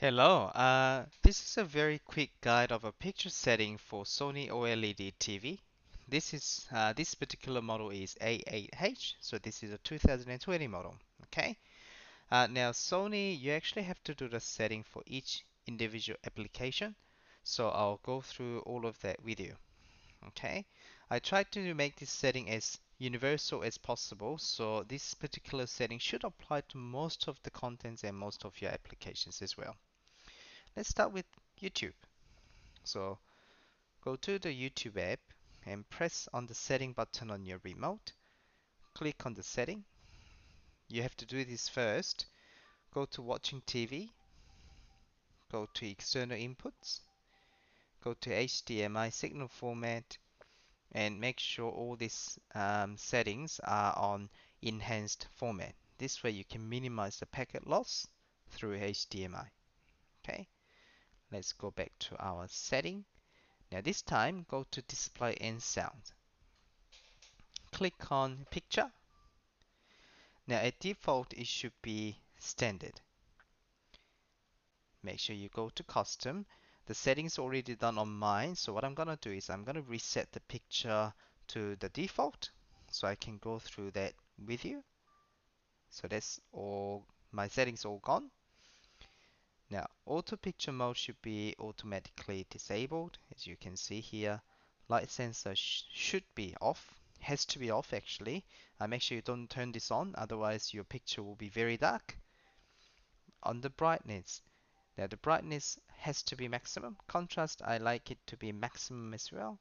Hello, this is a very quick guide of a picture setting for Sony OLED TV. This particular model is A8H, so this is a 2020 model. Okay. Now Sony, you actually have to do the setting for each individual application, so I'll go through all of that with you. Okay. I tried to make this setting as universal as possible, so this particular setting should apply to most of the contents and most of your applications as well. Let's start with YouTube. So go to the YouTube app and press on the setting button on your remote. Click on the setting. You have to do this first. Go to watching TV. Go to external inputs. Go to HDMI signal format and make sure all these settings are on enhanced format. This way you can minimize the packet loss through HDMI. Okay, let's go back to our setting. Now this time go to display and sound. Click on picture. Now at default it should be standard. Make sure you go to custom. The settings already done on mine, so what I'm gonna do is I'm gonna reset the picture to the default so I can go through that with you. So that's all, my settings all gone. Now auto picture mode should be automatically disabled. As you can see here, light sensor should be off, has to be off actually. Make sure you don't turn this on, otherwise your picture will be very dark. On the brightness, now the brightness has to be maximum. Contrast, I like it to be maximum as well.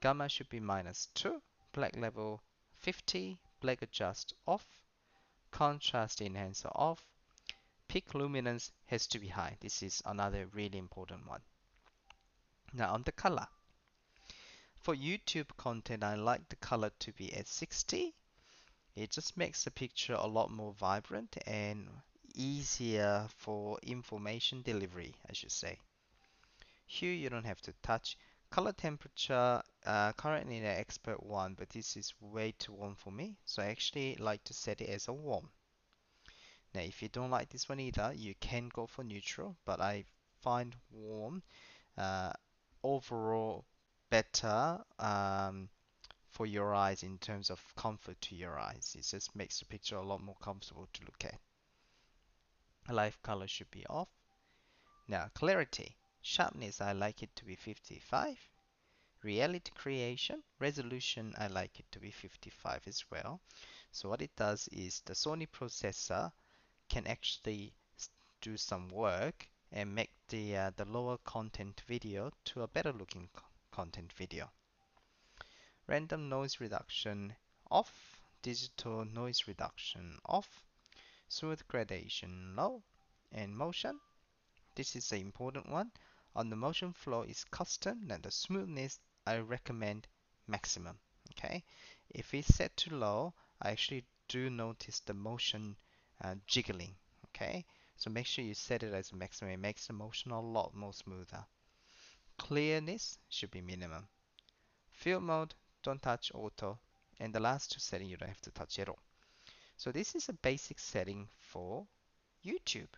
Gamma should be -2. Black level 50. Black adjust off. Contrast enhancer off. Peak luminance has to be high. This is another really important one. Now on the color. For YouTube content, I like the color to be at 60. It just makes the picture a lot more vibrant and easier for information delivery, I should say. Hue you don't have to touch. Color temperature, currently in the expert one, but this is way too warm for me. So I actually like to set it as a warm. Now if you don't like this one either, you can go for neutral, but I find warm uh, overall better for your eyes in terms of comfort to your eyes. It just makes the picture a lot more comfortable to look at. Live color should be off. Now clarity. Sharpness, I like it to be 55. Reality creation, resolution, I like it to be 55 as well. So what it does is the Sony processor can actually do some work and make the lower content video to a better looking content video. Random noise reduction off, digital noise reduction off, smooth gradation low, and motion. This is the important one. On the motion flow is custom, and the smoothness I recommend maximum. Okay, if it's set to low, I actually do notice the motion jiggling. Okay, so make sure you set it as maximum. It makes the motion a lot more smoother. Clearness should be minimum. Field mode, don't touch auto. And the last two settings you don't have to touch at all. So this is a basic setting for YouTube.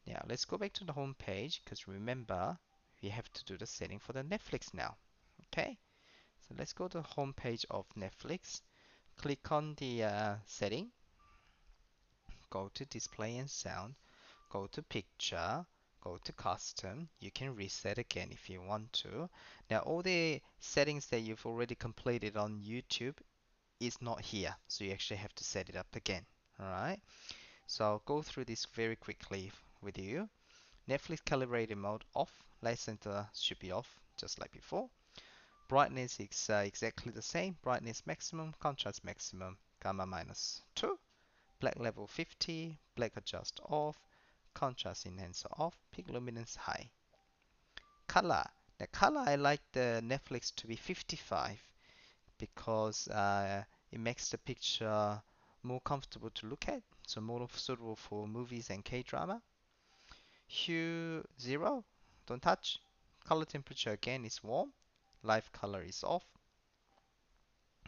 Now let's go back to the home page because remember we have to do the setting for the Netflix now. Okay, so let's go to the home page of Netflix. Click on the setting. Go to display and sound. Go to picture. Go to custom. You can reset again if you want to. Now all the settings that you've already completed on YouTube is not here, so you actually have to set it up again. Alright, so I'll go through this very quickly with you. Netflix calibrated mode off, light center should be off just like before. Brightness is exactly the same, brightness maximum, contrast maximum, gamma -2, black level 50, black adjust off, contrast enhancer off, peak luminance high. Color, the color I like the Netflix to be 55 because it makes the picture more comfortable to look at, so more suitable for movies and K-drama. Hue 0, don't touch. Color temperature again is warm. Live color is off.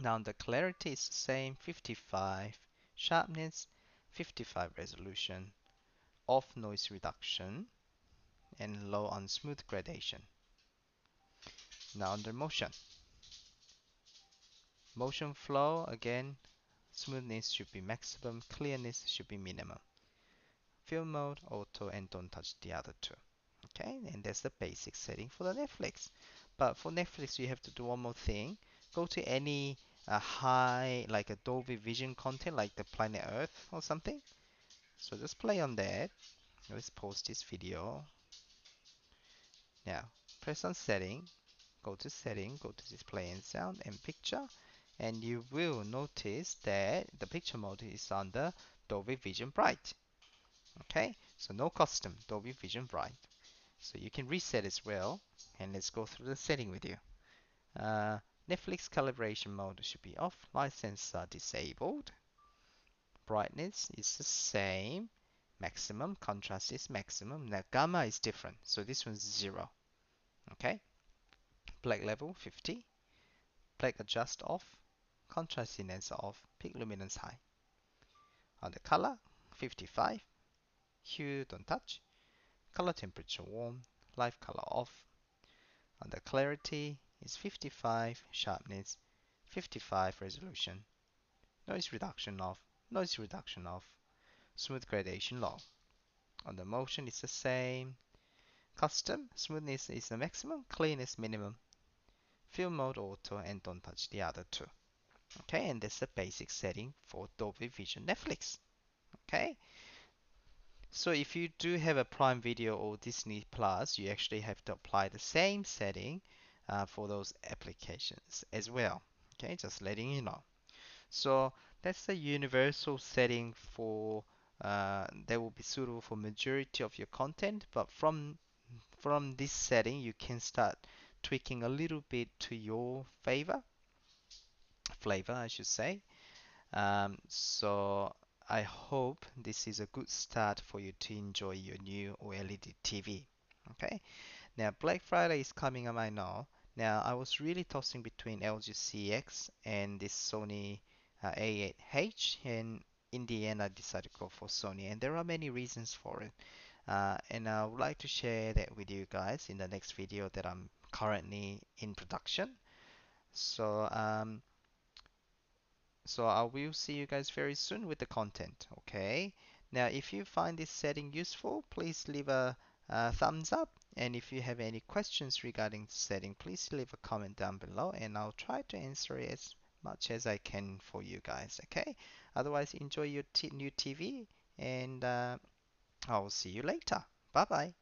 Now the clarity is the same, 55. Sharpness, 55 resolution. Off noise reduction. and low on smooth gradation. Now under motion. Motion flow, again, smoothness should be maximum, clearness should be minimum. Film mode, auto, and don't touch the other two. Okay, and that's the basic setting for the Netflix. But for Netflix, you have to do one more thing. Go to any high, like a Dolby Vision content, like the Planet Earth or something. So just play on that. Let's pause this video. Now, press on setting, go to setting, go to display and sound and picture, and you will notice that the picture mode is on the Dolby Vision Bright. Okay, so no custom, Dolby Vision Bright. So you can reset as well, and let's go through the setting with you. Uh, Netflix calibration mode should be off, light sensor disabled, brightness is the same, maximum, contrast is maximum. Now gamma is different, so this one's 0. Okay, black level 50, black adjust off, contrast enhancer off, peak luminance high. On the color 55, hue don't touch, color temperature warm, live color off. On the clarity is 55, sharpness 55, resolution, noise reduction off, noise reduction off, smooth gradation low. On the motion it's the same, custom, smoothness is the maximum, cleanness minimum, film mode auto, and don't touch the other two. Okay, and that's the basic setting for Dolby Vision Netflix. Okay, so if you do have a Prime Video or Disney Plus, you actually have to apply the same setting for those applications as well. Okay, just letting you know. So that's the universal setting for that will be suitable for majority of your content. But from this setting, you can start tweaking a little bit to your flavor, I should say. So I hope this is a good start for you to enjoy your new OLED TV. Okay. Now Black Friday is coming up, I know. Now I was really tossing between LG CX and this Sony A8H, and in the end I decided to go for Sony, and there are many reasons for it. And I would like to share that with you guys in the next video that I'm currently in production. So so I will see you guys very soon with the content, okay? Now, if you find this setting useful, please leave a thumbs up. And if you have any questions regarding the setting, please leave a comment down below and I'll try to answer it as much as I can for you guys, okay? Otherwise, enjoy your new TV and I'll see you later. Bye bye.